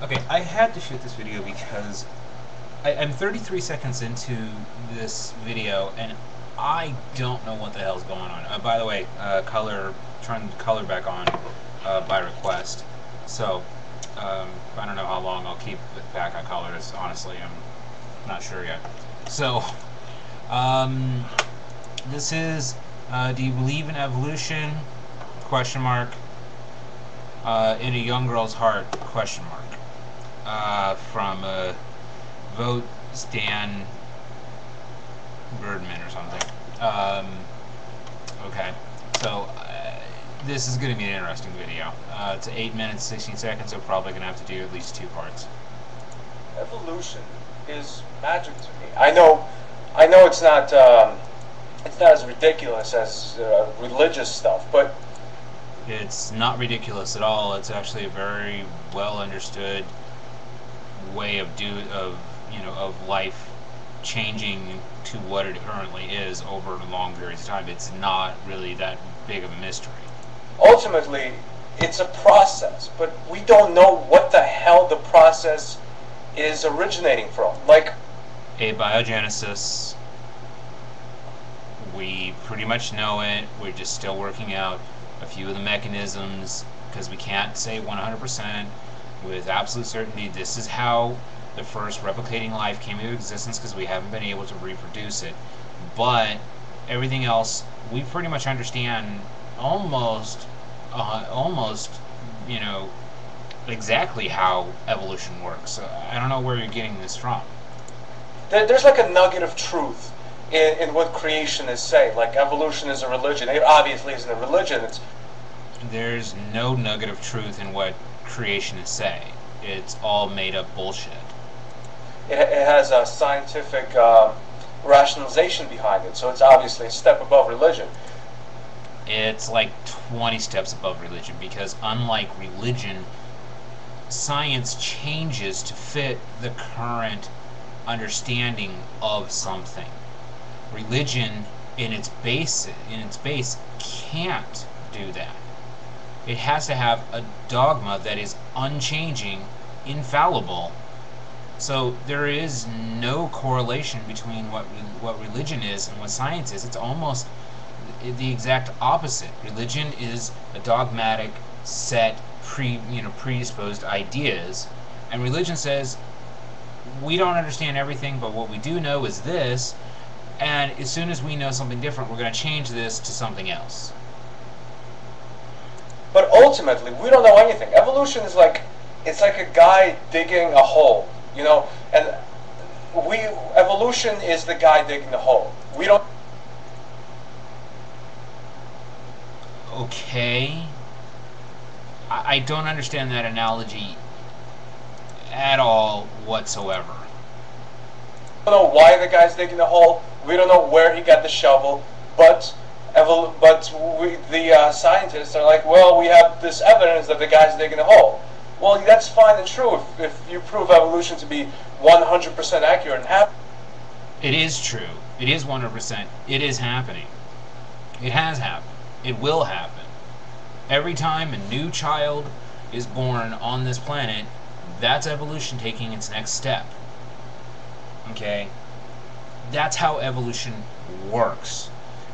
Okay, I had to shoot this video because I'm 33 seconds into this video and I don't know what the hell's going on. By the way, turn color back on by request. So, I don't know how long I'll keep it back on colors. Honestly, I'm not sure yet. So, um, this is, do you believe in evolution? Question mark. In a young girl's heart? Question mark. From Vote Stan Birdman or something. Okay, so this is going to be an interesting video. It's 8 minutes 16 seconds, so probably going to have to do at least 2 parts. Evolution is magic to me. I know it's not as ridiculous as religious stuff, but It's not ridiculous at all. It's actually a very well understood way of life changing to what it currently is over long periods of time. It's not really that big of a mystery. ultimately it's a process. But we don't know what the hell the process is originating from. Like, Abiogenesis, we pretty much know it. We're just still working out a few of the mechanisms because we can't say 100% with absolute certainty this is how the first replicating life came into existence because we haven't been able to reproduce it. But everything else we pretty much understand almost, you know, exactly how evolution works. I don't know where you're getting this from. there's like a nugget of truth in what creationists say. Like, evolution is a religion. It obviously isn't a religion. There's no nugget of truth in what creationists say. It's all made up bullshit. It has a scientific rationalization behind it, so it's obviously a step above religion. It's like 20 steps above religion because, unlike religion, science changes to fit the current understanding of something. Religion, in its base, can't do that. It has to have a dogma that is unchanging, infallible. So there is no correlation between what religion is and what science is. It's almost the exact opposite. Religion is a dogmatic set predisposed ideas, and religion says we don't understand everything, but what we do know is this, and as soon as we know something different, we're going to change this to something else. But ultimately, we don't know anything. Evolution is like, it's like a guy digging a hole, you know, and evolution is the guy digging the hole. We don't. Okay, I don't understand that analogy at all whatsoever. We don't know why the guy's digging the hole. We don't know where he got the shovel, but the scientists are like, well, we have this evidence that the guy's digging a hole. Well, that's fine and true if you prove evolution to be 100% accurate and happen. It is true. It is 100%. It is happening. It has happened. It will happen. Every time a new child is born on this planet, that's evolution taking its next step. Okay? That's how evolution works.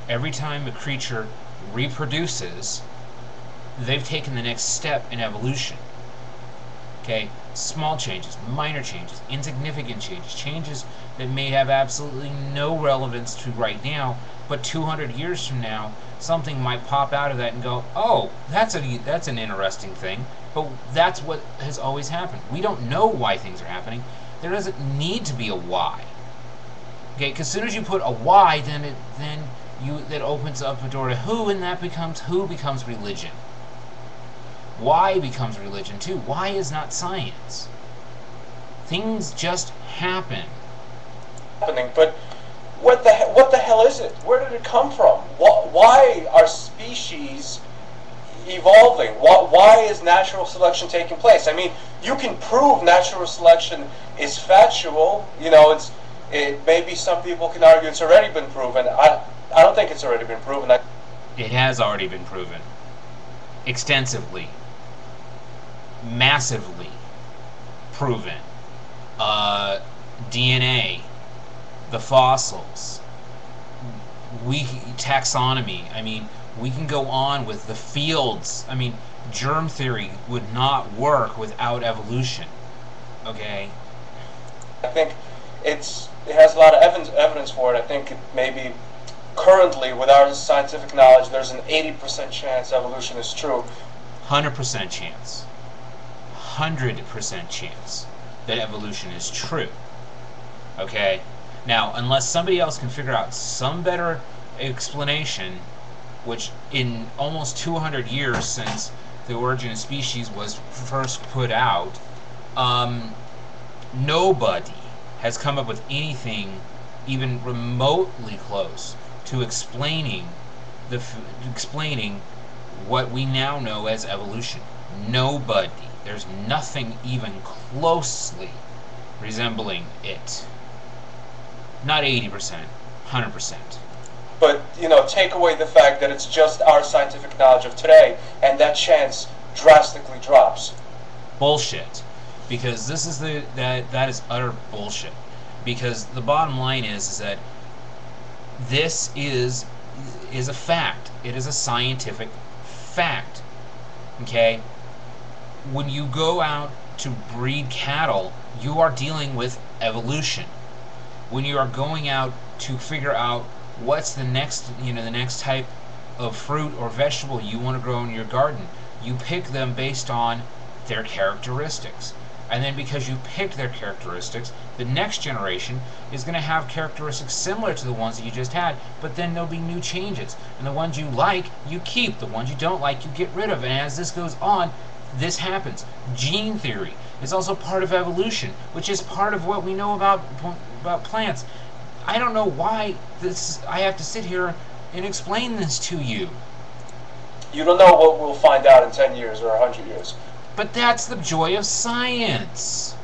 Every time a creature reproduces, they've taken the next step in evolution. Okay? Small changes, minor changes, insignificant changes, changes that may have absolutely no relevance to right now, but 200 years from now, something might pop out of that and go, oh, that's an interesting thing, but that's what has always happened. We don't know why things are happening. There doesn't need to be a why. Okay, because as soon as you put a why, that opens up a door to who, and who becomes religion. Why becomes religion too. Why is not science? Things just happen. But what the hell is it? Where did it come from? Why are species evolving? Why is natural selection taking place? I mean, you can prove natural selection is factual. You know, maybe some people can argue it's already been proven. I don't think it's already been proven. It has already been proven. Extensively. Massively. proven. DNA, the fossils, taxonomy. I mean, we can go on with the fields. I mean, germ theory would not work without evolution. Okay? I think it has a lot of evidence for it. I think maybe currently, with our scientific knowledge, there's an 80% chance evolution is true. 100% chance. 100% chance that evolution is true. Okay? Now, unless somebody else can figure out some better explanation, which in almost 200 years since the origin of species was first put out, nobody has come up with anything even remotely close to explaining what we now know as evolution. Nobody. There's nothing even closely resembling it. Not 80%, 100%. But, take away the fact that it's just our scientific knowledge of today, and that chance drastically drops. Bullshit. Because this is that is utter bullshit. Because the bottom line is that this is a fact. It is a scientific fact. Okay? When you go out to breed cattle, you are dealing with evolution. When you are going out to figure out what's the next type of fruit or vegetable you want to grow in your garden, you pick them based on their characteristics. And then because you picked their characteristics, the next generation is going to have characteristics similar to the ones that you just had, but then there'll be new changes. And the ones you like, you keep. The ones you don't like, you get rid of. And as this goes on, this happens. Gene theory is also part of evolution, which is part of what we know about plants. I don't know why I have to sit here and explain this to you. You don't know what we'll find out in 10 years or 100 years. But that's the joy of science.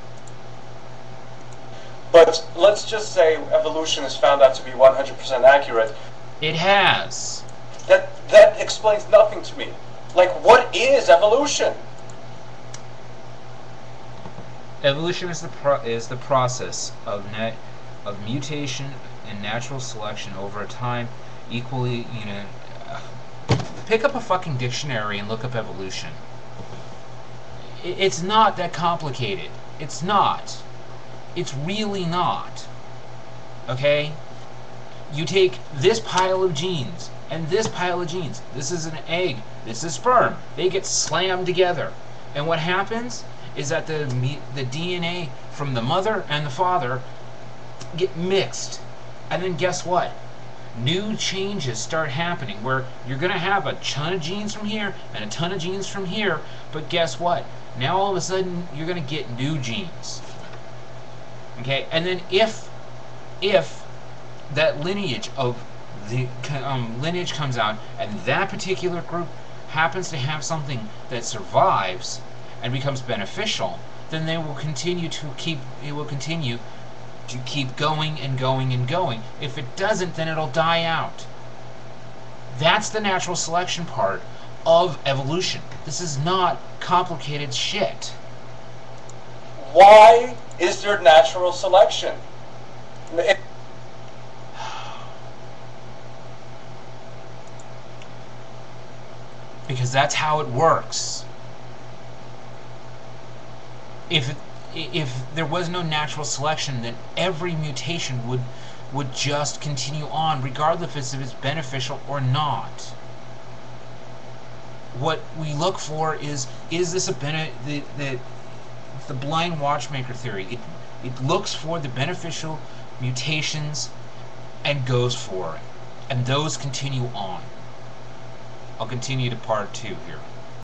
But let's just say evolution is found out to be 100% accurate. It has. That explains nothing to me. Like, what is evolution? Evolution is the process of mutation and natural selection over time. Equally, pick up a fucking dictionary and look up evolution. It's not that complicated. It's not. It's really not. Okay? You take this pile of genes and this pile of genes. This is an egg. This is sperm. They get slammed together. And what happens is that the DNA from the mother and the father get mixed. And then guess what? New changes start happening where you're going to have a ton of genes from here and a ton of genes from here. But guess what? Now all of a sudden you're going to get new genes. Okay? And then if that lineage of the lineage comes out and that particular group happens to have something that survives and becomes beneficial, then they will continue to keep going and going and going. If it doesn't, then it'll die out. That's the natural selection part of evolution. This is not complicated shit. Why is there natural selection? Because that's how it works. If there was no natural selection, then every mutation would just continue on, regardless if it's beneficial or not. What we look for is this the blind watchmaker theory. It looks for the beneficial mutations and goes for it. And those continue on. I'll continue to part 2 here.